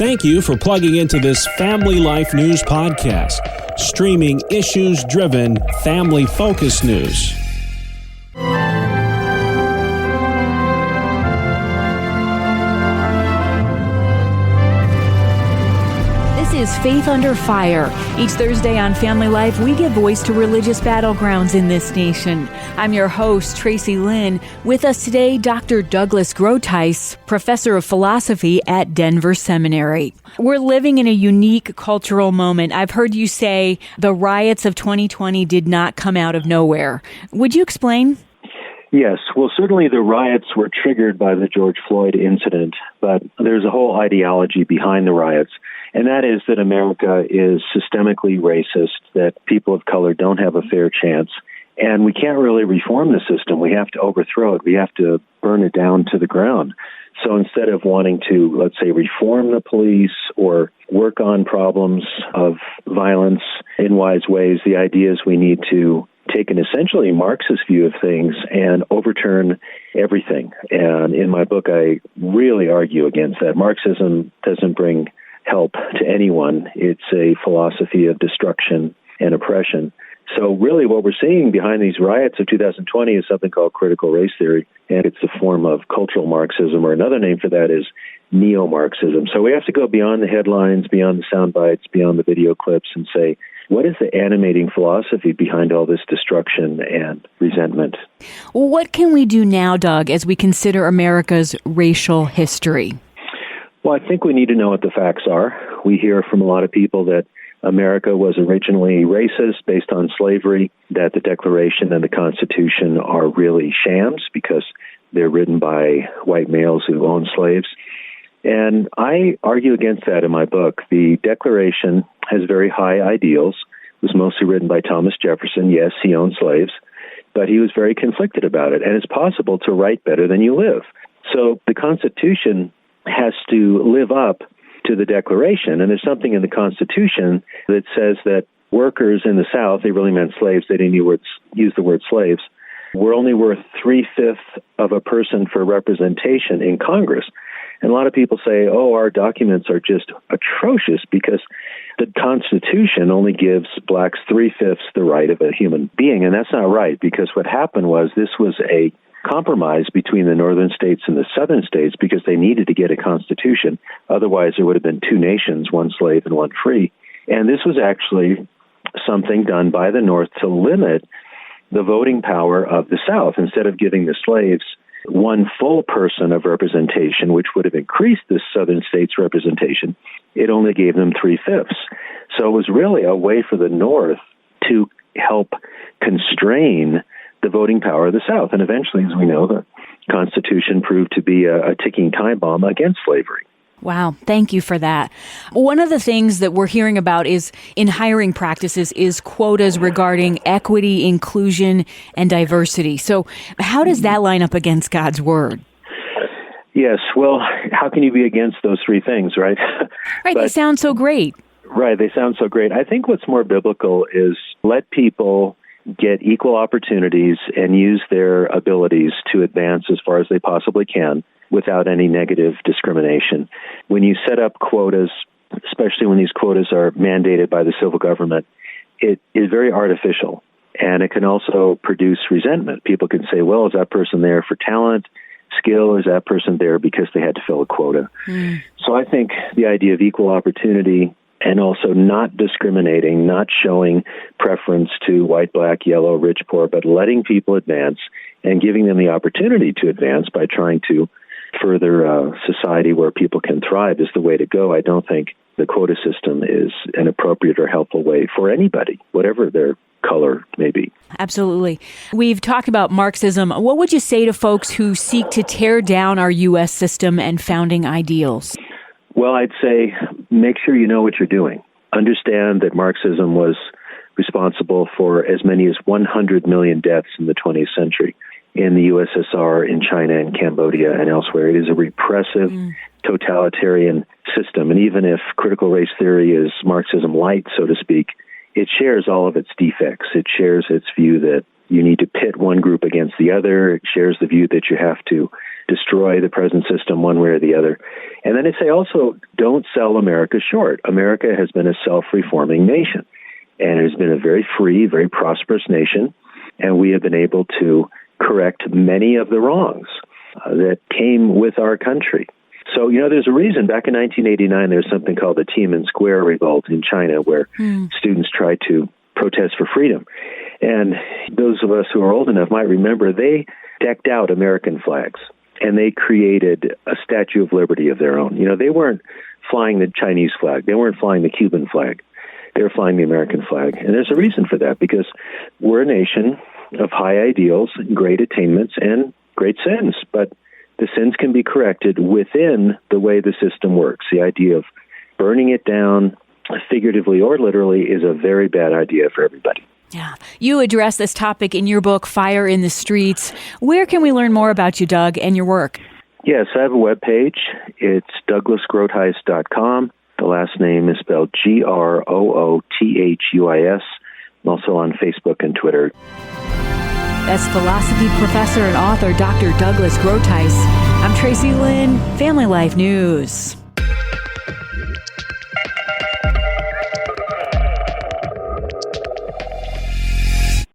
Thank you for plugging into this Family Life News podcast, streaming issues-driven, family-focused news. This is Faith Under Fire. Each Thursday on Family Life, we give voice to religious battlegrounds in this nation. I'm your host, Tracy Lynn. With us today, Dr. Douglas Groothuis, professor of philosophy at Denver Seminary. We're living in a unique cultural moment. I've heard you say the riots of 2020 did not come out of nowhere. Would you explain? Yes. Well, certainly the riots were triggered by the George Floyd incident, but there's a whole ideology behind the riots. And that is that America is systemically racist, that people of color don't have a fair chance. And we can't really reform the system. We have to overthrow it. We have to burn it down to the ground. So instead of wanting to, let's say, reform the police or work on problems of violence in wise ways, the idea is we need to take an essentially Marxist view of things and overturn everything. And in my book, I really argue against that. Marxism doesn't bring help to anyone. It's a philosophy of destruction and oppression. So really what we're seeing behind these riots of 2020 is something called critical race theory, and it's a form of cultural Marxism, or another name for that is neo-Marxism. So we have to go beyond the headlines, beyond the sound bites, beyond the video clips, and say, what is the animating philosophy behind all this destruction and resentment? Well, what can we do now, Doug, as we consider America's racial history? Well, I think we need to know what the facts are. We hear from a lot of people that America was originally racist based on slavery, that the Declaration and the Constitution are really shams because they're written by white males who own slaves. And I argue against that in my book. The Declaration has very high ideals. It was mostly written by Thomas Jefferson. Yes, he owned slaves, but he was very conflicted about it. And it's possible to write better than you live. So the Constitution has to live up to the Declaration. And there's something in the Constitution that says that workers in the South, they really meant slaves, they didn't use the word slaves, were only worth 3/5 of a person for representation in Congress. And a lot of people say, oh, our documents are just atrocious because the Constitution only gives blacks 3/5 the right of a human being. And that's not right, because what happened was this was a compromise between the northern states and the southern states because they needed to get a constitution. Otherwise, there would have been two nations, one slave and one free. And this was actually something done by the North to limit the voting power of the South. Instead of giving the slaves one full person of representation, which would have increased the southern states' representation, it only gave them 3/5. So it was really a way for the North to help constrain the voting power of the South. And eventually, as we know, the Constitution proved to be a ticking time bomb against slavery. Wow. Thank you for that. One of the things that we're hearing about is in hiring practices is quotas regarding equity, inclusion, and diversity. So how does that line up against God's word? Yes. Well, how can you be against those three things, right? Right. They sound so great. Right. They sound so great. I think what's more biblical is let people get equal opportunities and use their abilities to advance as far as they possibly can without any negative discrimination. When you set up quotas, especially when these quotas are mandated by the civil government, it is very artificial, and it can also produce resentment. People can say, well, is that person there for talent, skill, or is that person there because they had to fill a quota? So I think the idea of equal opportunity and also not discriminating, not showing preference to white, black, yellow, rich, poor, but letting people advance and giving them the opportunity to advance by trying to further a society where people can thrive is the way to go. I don't think the quota system is an appropriate or helpful way for anybody, whatever their color may be. Absolutely. We've talked about Marxism. What would you say to folks who seek to tear down our U.S. system and founding ideals? Well, I'd say make sure you know what you're doing. Understand that Marxism was responsible for as many as 100 million deaths in the 20th century in the USSR, in China, and Cambodia, and elsewhere. It is a repressive, totalitarian system. And even if critical race theory is Marxism light, so to speak, it shares all of its defects. It shares its view that you need to pit one group against the other. It shares the view that you have to destroy the present system one way or the other. And then I say also, don't sell America short. America has been a self-reforming nation, and it has been a very free, very prosperous nation, and we have been able to correct many of the wrongs that came with our country. So, there's a reason. Back in 1989, there's something called the Tiananmen Square Revolt in China, where students tried to protest for freedom. And those of us who are old enough might remember they decked out American flags, and they created a Statue of Liberty of their own. They weren't flying the Chinese flag. They weren't flying the Cuban flag. They were flying the American flag. And there's a reason for that, because we're a nation of high ideals, great attainments, and great sins. But the sins can be corrected within the way the system works. The idea of burning it down, figuratively or literally, is a very bad idea for everybody. Yeah. You address this topic in your book, Fire in the Streets. Where can we learn more about you, Doug, and your work? Yes, I have a webpage. It's douglasgroothuis.com. The last name is spelled Groothuis. I'm also on Facebook and Twitter. That's philosophy professor and author Dr. Douglas Groothuis. I'm Tracy Lynn, Family Life News.